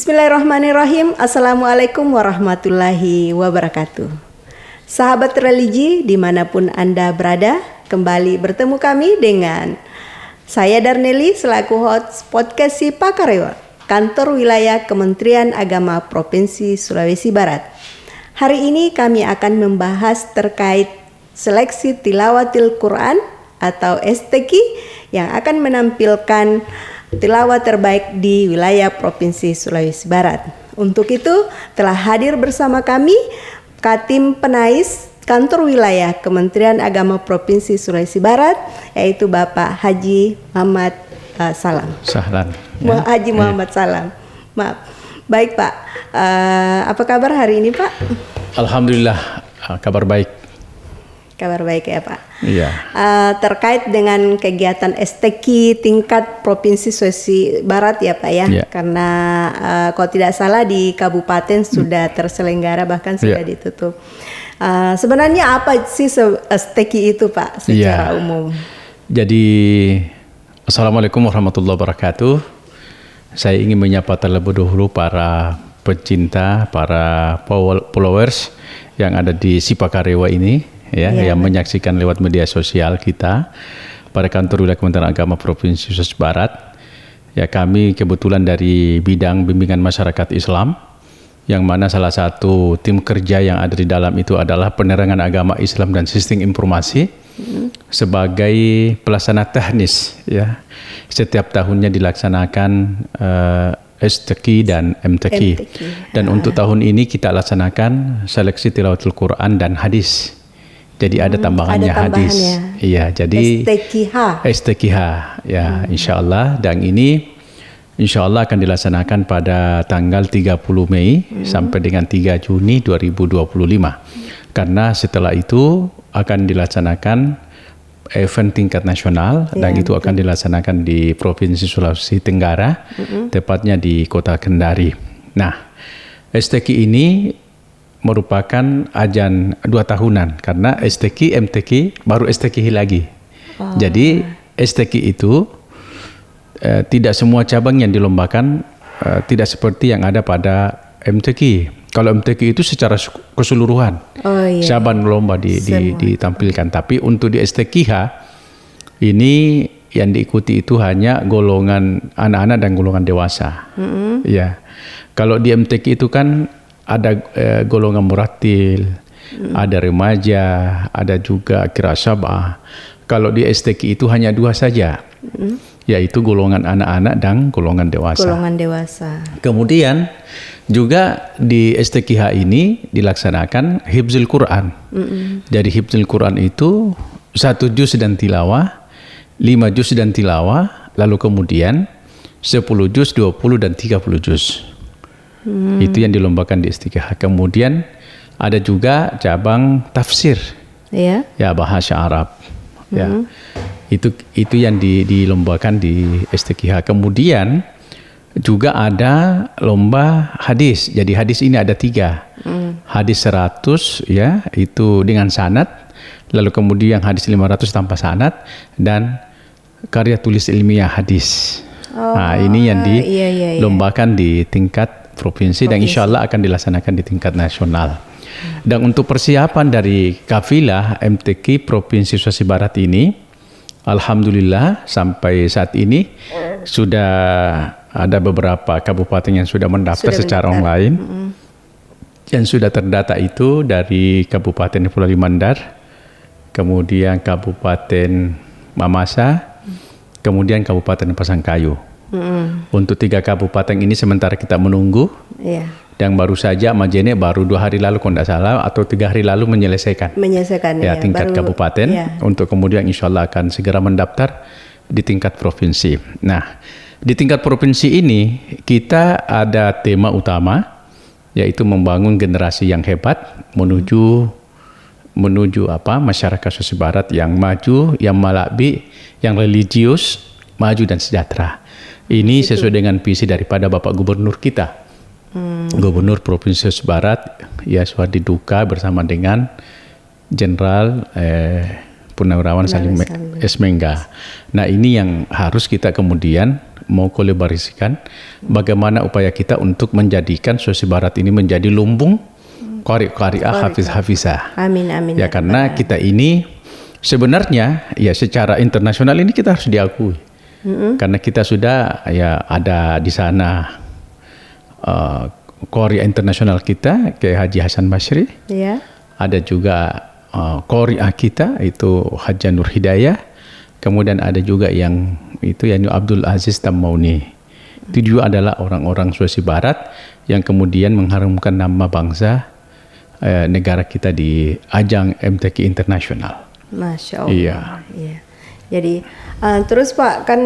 Bismillahirrahmanirrahim. Assalamualaikum warahmatullahi wabarakatuh. Sahabat religi dimanapun Anda berada, kembali bertemu kami dengan saya Darneli selaku host podcast Si Pakarewa, Kantor Wilayah Kementerian Agama Provinsi Sulawesi Barat. Hari ini kami akan membahas terkait seleksi tilawatil Quran atau STQ yang akan menampilkan tilawah terbaik di wilayah Provinsi Sulawesi Barat. Untuk itu telah hadir bersama kami Katim Penais Kantor Wilayah Kementerian Agama Provinsi Sulawesi Barat, yaitu Bapak Haji Muhammad Salam. Sahlan. Ya. Haji Muhammad Salam. Maaf. Baik Pak, apa kabar hari ini Pak? Alhamdulillah, kabar baik. Kabar baik ya Pak. Iya. Terkait dengan kegiatan STQ tingkat Provinsi Sulawesi Barat ya Pak ya. Iya. Karena kalau tidak salah di kabupaten sudah terselenggara bahkan sudah ditutup. Sebenarnya apa sih STQ itu Pak secara umum? Jadi Assalamualaikum warahmatullahi wabarakatuh. Saya ingin menyapa terlebih dahulu para pecinta, para followers yang ada di Si Pakarewa ini. Yang menyaksikan lewat media sosial kita pada Kantor Wilayah Kementerian Agama Provinsi Sulawesi Barat. Ya, kami kebetulan dari bidang bimbingan masyarakat Islam, yang mana salah satu tim kerja yang ada di dalam itu adalah penerangan agama Islam dan sistem informasi sebagai pelaksana teknis. Ya, setiap tahunnya dilaksanakan STQ dan MTQ. Dan untuk tahun ini kita laksanakan seleksi tilawatul Quran dan hadis. Jadi ada tambahannya hadis. Iya, jadi STQH ya, insyaallah. Dan ini insyaallah akan dilaksanakan pada tanggal 30 Mei sampai dengan 3 Juni 2025. Karena setelah itu akan dilaksanakan event tingkat nasional dan itu akan dilaksanakan di Provinsi Sulawesi Tenggara, tepatnya di Kota Kendari. Nah, STQ ini merupakan ajan 2 tahunan karena STQ, MTQ, baru STQ lagi. Jadi STQ itu tidak semua cabang yang dilombakan tidak seperti yang ada pada MTQ. Kalau MTQ itu secara keseluruhan cabang lomba ditampilkan. Tapi untuk di STQH ini yang diikuti itu hanya golongan anak-anak dan golongan dewasa. Ya, kalau di MTQ itu kan ada golongan muratil, ada remaja, ada juga kirasabah. Kalau di STQ itu hanya 2 saja, yaitu golongan anak-anak dan golongan dewasa. Kemudian juga di STQH ini dilaksanakan hifzul Quran. Jadi hifzul Quran itu 1 juz dan tilawah, 5 juz dan tilawah, lalu kemudian 10 juz, 20 dan 30 juz. Itu yang dilombakan di STQH. Kemudian ada juga cabang tafsir, ya bahasa Arab, ya itu yang dilombakan di STQH. Kemudian juga ada lomba hadis. Jadi hadis ini ada 3, hadis 100 ya itu dengan sanad, lalu kemudian hadis 500 tanpa sanad, dan karya tulis ilmiah hadis. Nah, ini yang dilombakan di tingkat provinsi dan insya Allah akan dilaksanakan di tingkat nasional. Dan untuk persiapan dari kafilah MTQ Provinsi Sulawesi Barat ini, alhamdulillah sampai saat ini sudah ada beberapa kabupaten yang sudah mendaftar secara online. Yang sudah terdata itu dari Kabupaten Pulau Mandar, kemudian Kabupaten Mamasa, kemudian Kabupaten Pasangkayu. Untuk 3 kabupaten ini sementara kita menunggu, dan baru saja Majene baru 2 hari lalu kalau tidak salah atau 3 hari lalu menyelesaikan tingkat kabupaten, untuk kemudian insya Allah akan segera mendaftar di tingkat provinsi. Nah, di tingkat provinsi ini kita ada tema utama, yaitu membangun generasi yang hebat menuju masyarakat Sulawesi Barat yang maju, yang malakbi, yang religius, maju dan sejahtera. Ini sesuai dengan visi daripada Bapak Gubernur kita, Gubernur Provinsi Sulawesi Barat, ya Suhardi Duka bersama dengan Jenderal Purnawirawan Salim S. Mengga. Nah, ini yang harus kita kemudian mau kolaborasikan bagaimana upaya kita untuk menjadikan Sulawesi Barat ini menjadi lumbung qari-qari'ah hafiz-hafizah. Amin amin. Ya karena kita ini sebenarnya ya secara internasional ini kita harus diakui. Karena kita sudah ya ada di sana qari internasional kita kayak Haji Hasan Basri. Ya. Ada juga qari'ah kita itu Haja Nur Hidayah. Kemudian ada juga yang itu Yani Abdul Aziz Tammauni. Itu juga adalah orang-orang Sulawesi Barat yang kemudian mengharumkan nama bangsa negara kita di ajang MTQ internasional. Masya Allah. Iya. Iya. Jadi terus Pak kan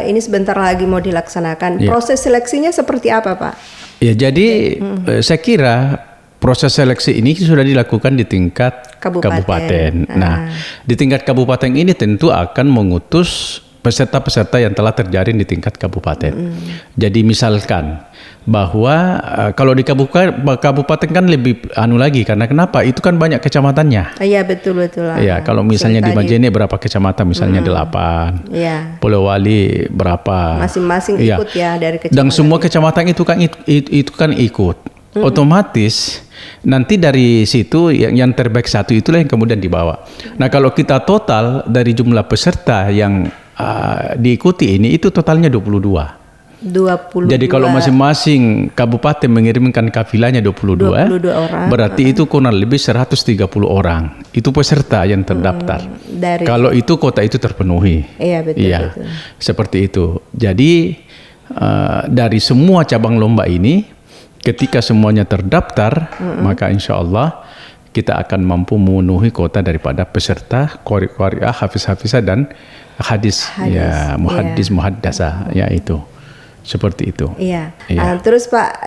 ini sebentar lagi mau dilaksanakan. Iya. Proses seleksinya seperti apa Pak? Ya jadi saya kira proses seleksi ini sudah dilakukan di tingkat kabupaten. Nah, di tingkat kabupaten ini tentu akan mengutus peserta-peserta yang telah terjaring di tingkat kabupaten. Jadi misalkan bahwa kalau di kabupaten kan lebih lagi karena kenapa? Itu kan banyak kecamatannya. Iya betul. Ya, kalau misalnya di Majene berapa kecamatan? Misalnya 8. Iya. Polewali berapa? Masing-masing ikut ya dari kecamatan. Dan semua kecamatan itu kan ikut. Otomatis nanti dari situ yang terbaik satu itulah yang kemudian dibawa. Nah kalau kita total dari jumlah peserta yang diikuti ini itu totalnya 22. Jadi kalau masing-masing kabupaten mengirimkan kafilahnya 22 orang. Berarti itu kurang lebih 130 orang. Itu peserta yang terdaftar. Kalau itu kota itu terpenuhi. Iya betul. Iya, seperti itu. Jadi dari semua cabang lomba ini ketika semuanya terdaftar, maka insya Allah kita akan mampu memenuhi kuota daripada peserta qari-qari'ah, hafiz-hafizah dan hadis. Ya, muhaddis, muhaddasah, ya itu. Seperti itu. Iya. Terus Pak,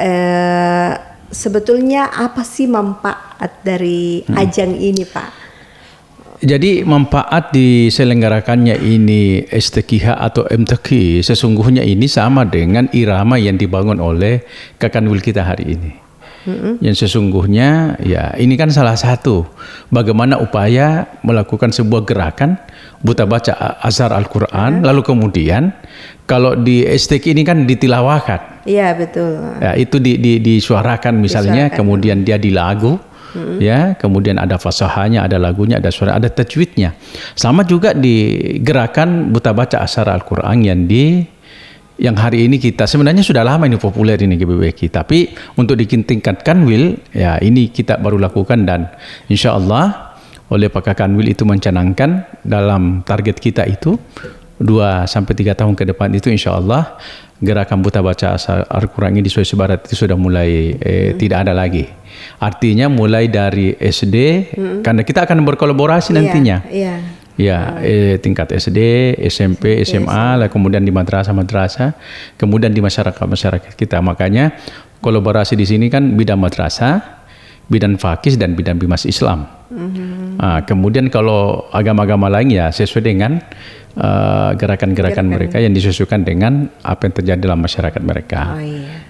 sebetulnya apa sih manfaat dari ajang ini Pak? Jadi manfaat diselenggarakannya ini STQH atau MTQ sesungguhnya ini sama dengan irama yang dibangun oleh Kakanwil kita hari ini. Yang sesungguhnya ya ini kan salah satu bagaimana upaya melakukan sebuah gerakan buta baca azhar Al-Quran lalu kemudian kalau di STQ ini kan ditilawakan. Iya betul. Ya, itu disuarakan misalnya kemudian dia dilagu. Ya, kemudian ada fasahanya, ada lagunya, ada suara, ada tajwidnya. Sama juga di gerakan buta baca azhar Al-Quran yang hari ini kita sebenarnya sudah lama ini populer ini GBWK, tapi untuk ditingkatkan ya ini kita baru lakukan dan insya Allah oleh Pak Kakanwil itu mencanangkan dalam target kita itu 2 sampai 3 tahun ke depan itu insya Allah gerakan buta baca azhar Al-Quran ini di Sulawesi Barat itu sudah mulai tidak ada lagi. Artinya mulai dari SD, karena kita akan berkolaborasi nantinya. Ya, tingkat SD, SMP, SMA, lah kemudian di madrasah, kemudian di masyarakat kita. Makanya kolaborasi di sini kan bidang madrasah, bidang fakih dan bidang bimas Islam. Kemudian kalau agama-agama lain ya sesuai dengan gerakan-gerakan mereka yang disesuaikan dengan apa yang terjadi dalam masyarakat mereka.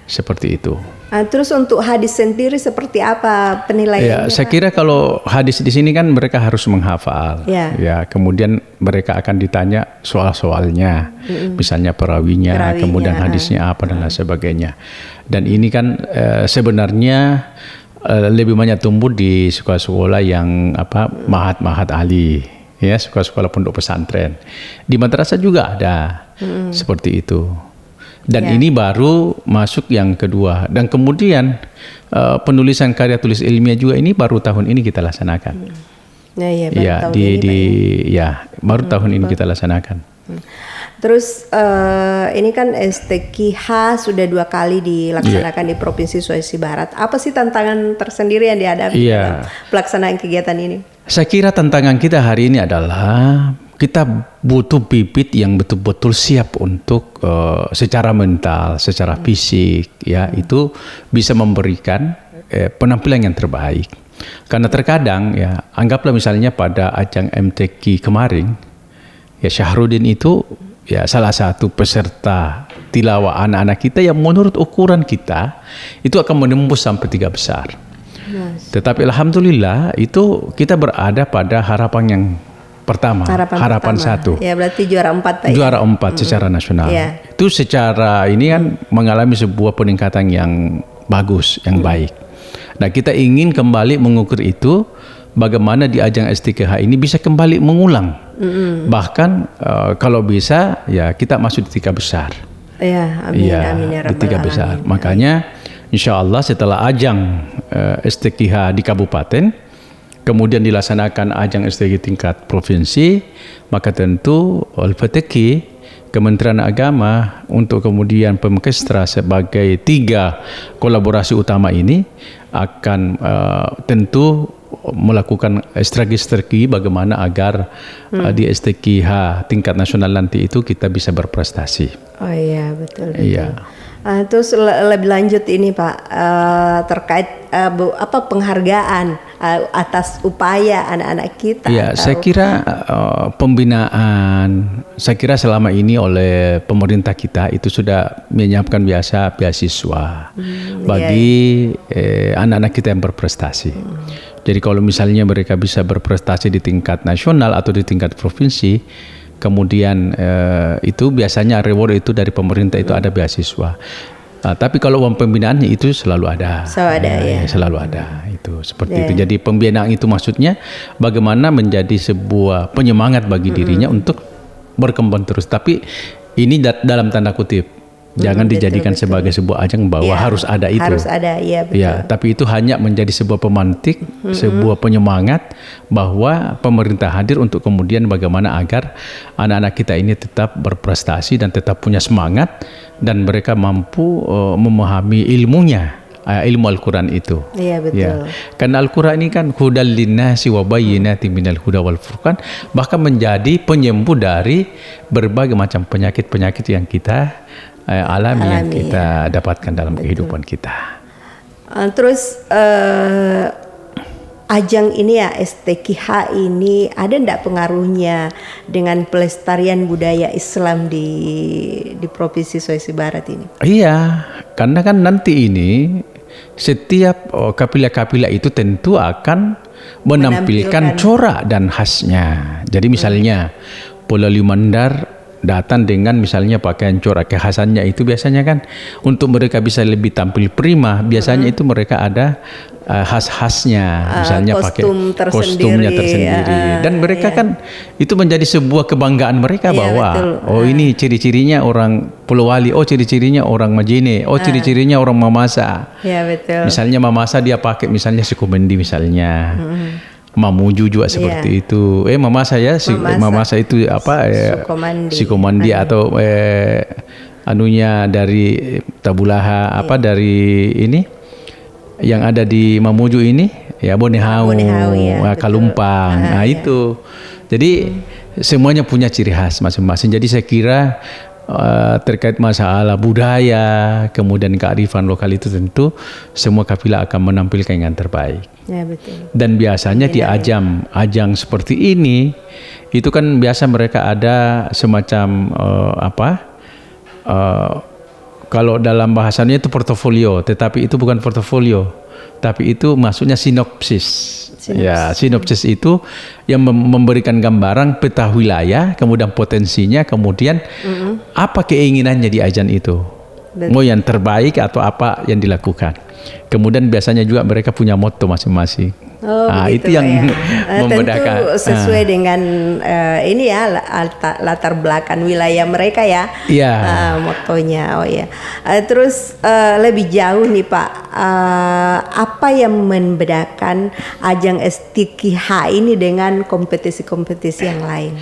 Seperti itu. Terus untuk hadis sendiri seperti apa penilaiannya? Ya, saya kira kalau hadis di sini kan mereka harus menghafal. Ya, kemudian mereka akan ditanya soal-soalnya, misalnya perawinya, kemudian hadisnya apa dan lain sebagainya. Dan ini kan sebenarnya lebih banyak tumbuh di sekolah-sekolah yang mahat-mahat ahli. Ya, sekolah-sekolah pondok pesantren. Di madrasah juga ada seperti itu. Dan ini baru masuk yang kedua. Dan kemudian penulisan karya tulis ilmiah juga ini baru tahun ini kita laksanakan. Baru tahun ini kita laksanakan. Terus ini kan STQH sudah 2 kali dilaksanakan di Provinsi Sulawesi Barat. Apa sih tantangan tersendiri yang dihadapi dalam pelaksanaan kegiatan ini? Saya kira tantangan kita hari ini adalah kita butuh bibit yang betul-betul siap untuk secara mental, secara fisik, ya itu bisa memberikan penampilan yang terbaik. Karena terkadang ya anggaplah misalnya pada ajang MTQ kemarin, ya Syahrudin itu ya salah satu peserta tilawah anak-anak kita yang menurut ukuran kita itu akan menembus sampai 3 besar. Tetapi alhamdulillah itu kita berada pada harapan yang pertama, harapan pertama. 1. Ya, berarti juara 4 Pak. Juara 4 secara nasional. Ya. Itu secara ini kan mengalami sebuah peningkatan yang bagus, yang baik. Nah, kita ingin kembali mengukur itu, bagaimana di ajang STKH ini bisa kembali mengulang. Bahkan kalau bisa ya kita masuk di 3 besar. Ya, amin, ya, amin ya di rabbal 3 besar. alamin. Makanya insya Allah setelah ajang STKH di kabupaten, kemudian dilaksanakan ajang STKH tingkat provinsi, maka tentu LPTK, Kementerian Agama untuk kemudian Pemkestra sebagai 3 kolaborasi utama ini akan tentu melakukan strategi bagaimana agar di STKH tingkat nasional nanti itu kita bisa berprestasi. Oh iya, betul. Iya. Terus lebih lanjut ini Pak, terkait penghargaan atas upaya anak-anak kita. Ya, saya kira pembinaan, saya kira selama ini oleh pemerintah kita itu sudah menyiapkan beasiswa bagi anak-anak kita yang berprestasi. Jadi kalau misalnya mereka bisa berprestasi di tingkat nasional atau di tingkat provinsi, kemudian itu biasanya reward itu dari pemerintah itu ada beasiswa. Tapi kalau uang pembinaannya itu selalu ada. Selalu ada itu seperti itu. Jadi pembinaan itu maksudnya bagaimana menjadi sebuah penyemangat bagi dirinya untuk berkembang terus. Tapi ini dalam tanda kutip. Jangan dijadikan sebagai sebuah ajang bahwa harus ada itu. Harus ada, iya betul. Ya, tapi itu hanya menjadi sebuah pemantik, sebuah penyemangat bahwa pemerintah hadir untuk kemudian bagaimana agar anak-anak kita ini tetap berprestasi dan tetap punya semangat dan mereka mampu memahami ilmunya. Ilmu Al-Quran itu. Iya betul. Ya. Karena Al-Quran ini kan hudal linnasi wa bayyinatin minal huda wal furqan, bahkan menjadi penyembuh dari berbagai macam penyakit-penyakit yang kita alami yang kita dapatkan dalam kehidupan kita. Terus ajang ini ya STKH ini ada enggak pengaruhnya dengan pelestarian budaya Islam di Provinsi Sulawesi Barat ini? Iya, karena kan nanti ini setiap kapilah-kapilah itu tentu akan menampilkan corak dan khasnya. Jadi misalnya Pulau Limandar datang dengan misalnya pakaian corak kekhasannya itu biasanya kan untuk mereka bisa lebih tampil prima, biasanya itu mereka ada khas-khasnya, misalnya pakai kostumnya tersendiri dan mereka kan itu menjadi sebuah kebanggaan mereka bahwa betul. Ini ciri-cirinya orang Pulau Wali, ciri-cirinya orang Majene, ciri-cirinya orang Mamasa. Ya betul. Misalnya Mamasa dia pakai misalnya Sukumendi misalnya. Mamuju juga seperti itu. Mamasa ya, Mamasa itu apa? Sukomandi atau anunya dari Tabulaha dari ini yang ada di Mamuju ini ya Bonehau ya, Kalumpang. Itu. Jadi semuanya punya ciri khas masing-masing. Jadi saya kira terkait masalah budaya, kemudian kearifan lokal itu tentu semua kapilah akan menampilkan yang terbaik. Ya, betul. Dan biasanya di ajang seperti ini itu kan biasa mereka ada semacam kalau dalam bahasanya itu portofolio, tetapi itu bukan portofolio, tapi itu maksudnya sinopsis. Ya, sinopsis itu yang memberikan gambaran peta wilayah, kemudian potensinya, kemudian apa keinginannya di ajang itu. Mau yang terbaik atau apa yang dilakukan. Kemudian biasanya juga mereka punya motto masing-masing. Itu yang membedakan. Tentu sesuai dengan ini ya latar belakang wilayah mereka ya. Mottonya. Terus lebih jauh nih Pak, apa yang membedakan ajang STKH ini dengan kompetisi-kompetisi yang lain?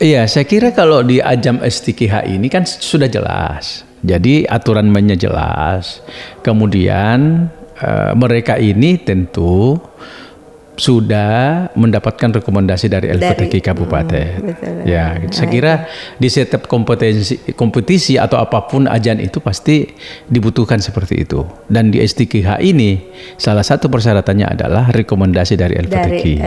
Iya, saya kira kalau di ajang STKH ini kan sudah jelas. Jadi aturan mainnya jelas. Kemudian mereka ini tentu sudah mendapatkan rekomendasi dari LPTK Kabupaten. Saya kira di setiap kompetisi atau apapun ajang itu pasti dibutuhkan seperti itu. Dan di STKH ini salah satu persyaratannya adalah rekomendasi dari LPTK.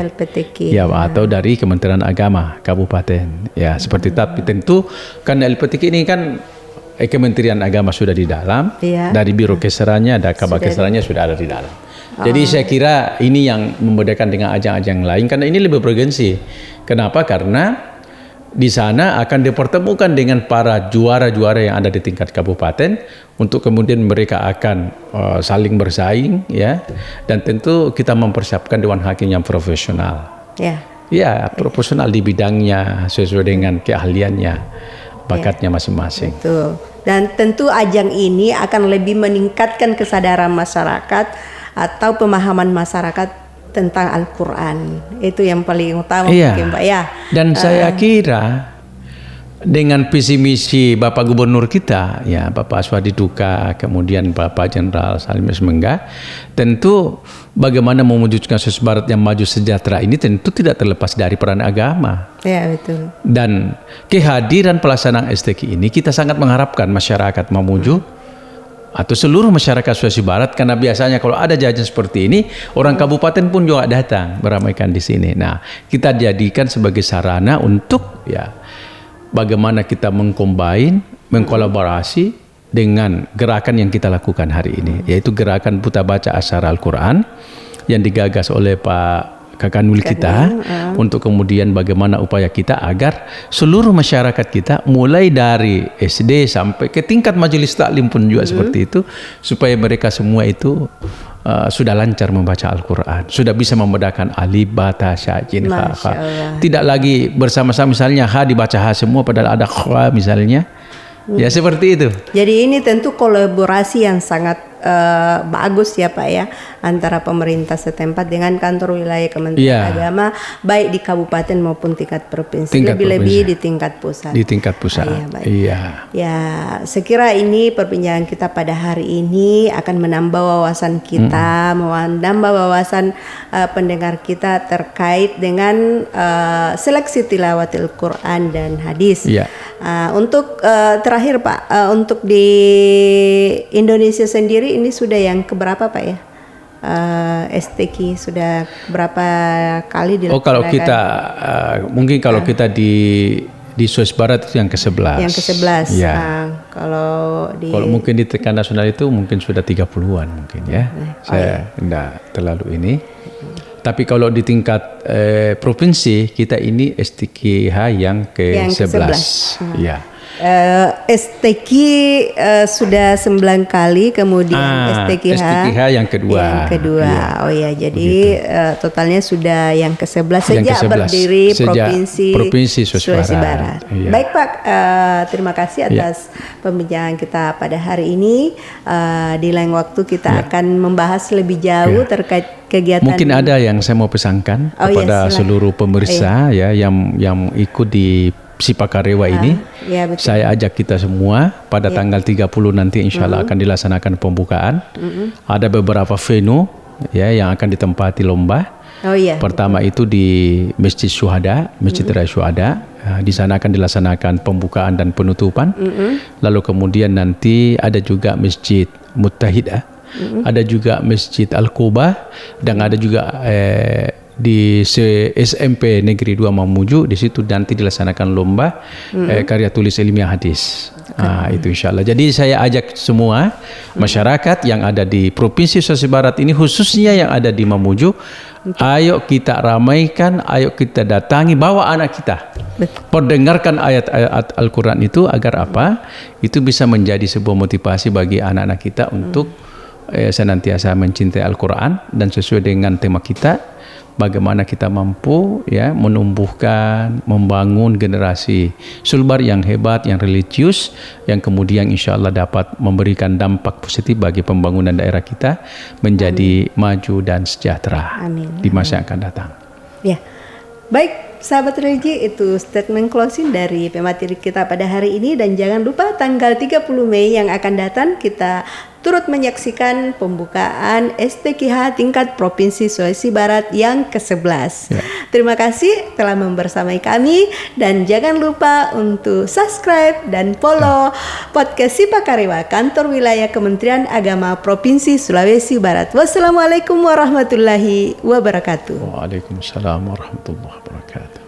Atau dari Kementerian Agama Kabupaten. Ya, seperti itu. Tapi tentu karena LPTK ini kan Kementerian Agama sudah di dalam, dari Biro Keseranya, ada Kabak Keseranya sudah ada di dalam. Jadi saya kira ini yang membedakan dengan ajang-ajang lain karena ini lebih bergensi. Kenapa? Karena di sana akan dipertemukan dengan para juara-juara yang ada di tingkat kabupaten untuk kemudian mereka akan saling bersaing ya, dan tentu kita mempersiapkan dewan hakim yang profesional. Ya, profesional di bidangnya sesuai dengan keahliannya, bakatnya masing-masing. Betul. Dan tentu ajang ini akan lebih meningkatkan kesadaran masyarakat atau pemahaman masyarakat tentang Al-Quran. Itu yang paling utama mungkin Pak ya. Dan saya kira dengan visi misi Bapak Gubernur kita ya, Bapak Aswadi Duka, kemudian Bapak Jenderal Salim Semengga, tentu bagaimana mewujudkan Sulawesi Barat yang maju sejahtera ini tentu tidak terlepas dari peran agama. Ya, betul. Dan kehadiran pelaksanaan STQ ini kita sangat mengharapkan masyarakat Mamuju atau seluruh masyarakat Sulawesi Barat, karena biasanya kalau ada jajan seperti ini orang kabupaten pun juga datang meramaikan di sini. Nah, kita jadikan sebagai sarana untuk ya bagaimana kita mengkolaborasi dengan gerakan yang kita lakukan hari ini, yaitu gerakan Buta Baca Asyara Al-Quran yang digagas oleh Pak Kakanwil kita, untuk kemudian bagaimana upaya kita agar seluruh masyarakat kita mulai dari SD sampai ke tingkat majelis taklim pun juga seperti itu, supaya mereka semua itu sudah lancar membaca Al-Quran, sudah bisa membedakan alif, ba, ta, sya, jin, ha, kha. Tidak lagi bersama-sama misalnya ha dibaca ha semua padahal ada kha misalnya. Ya seperti itu. Jadi ini tentu kolaborasi yang sangat bagus ya Pak ya, antara pemerintah setempat dengan kantor wilayah Kementerian Agama, baik di kabupaten maupun tingkat provinsi, lebih-lebih di tingkat pusat. Di tingkat pusat. Ya, sekira ini perbincangan kita pada hari ini akan menambah wawasan kita, menambah wawasan pendengar kita terkait dengan seleksi tilawatil Quran dan hadis. Untuk terakhir Pak, untuk di Indonesia sendiri ini sudah yang keberapa Pak ya? STQ sudah berapa kali dilakukan? Kalau kita mungkin kalau kita di Sulawesi Barat itu yang ke-11. Yang ke-11. Kalau mungkin di tingkat nasional itu mungkin sudah 30-an mungkin ya. Saya enggak terlalu ini. Tapi kalau di tingkat provinsi kita ini STQH yang ke-11. Ya. STQ sudah 9 kali, kemudian STQH yang kedua. Jadi totalnya sudah yang ke-11 sejak berdiri Provinsi Sulawesi Barat. Baik Pak, terima kasih atas pembincangan kita pada hari ini. Di lain waktu kita akan membahas lebih jauh terkait kegiatan. Mungkin ada yang saya mau pesankan kepada seluruh pemirsa ya yang ikut di Sipakarewa ini. Saya ajak kita semua pada tanggal 30 nanti insya Allah akan dilaksanakan pembukaan. Ada beberapa venue ya yang akan ditempati lomba. Pertama itu di Masjid Syuhada, Masjid Raya Syuhada. Di sana akan dilaksanakan pembukaan dan penutupan. Lalu kemudian nanti ada juga Masjid Muttahidah, ada juga Masjid Al-Quba, dan ada juga di SMP Negeri 2 Mamuju. Di situ nanti dilaksanakan lomba karya tulis ilmiah hadis. Itu insya Allah. Jadi saya ajak semua masyarakat yang ada di Provinsi Sulawesi Barat ini, khususnya yang ada di Mamuju, ayo kita ramaikan, ayo kita datangi, bawa anak kita, perdengarkan ayat-ayat Al-Quran itu agar apa? Itu bisa menjadi sebuah motivasi bagi anak-anak kita untuk senantiasa mencintai Al-Quran, dan sesuai dengan tema kita, bagaimana kita mampu ya menumbuhkan, membangun generasi sulbar yang hebat, yang religius, yang kemudian insya Allah dapat memberikan dampak positif bagi pembangunan daerah kita menjadi maju dan sejahtera di masa yang akan datang. Ya, baik sahabat religi, itu statement closing dari pemateri kita pada hari ini, dan jangan lupa tanggal 30 Mei yang akan datang kita turut menyaksikan pembukaan STQH tingkat Provinsi Sulawesi Barat yang ke-11. Terima kasih telah membersamai kami, dan jangan lupa untuk subscribe dan follow podcast Sipakarewa Kantor Wilayah Kementerian Agama Provinsi Sulawesi Barat. Wassalamualaikum warahmatullahi wabarakatuh. Waalaikumsalam warahmatullahi wabarakatuh.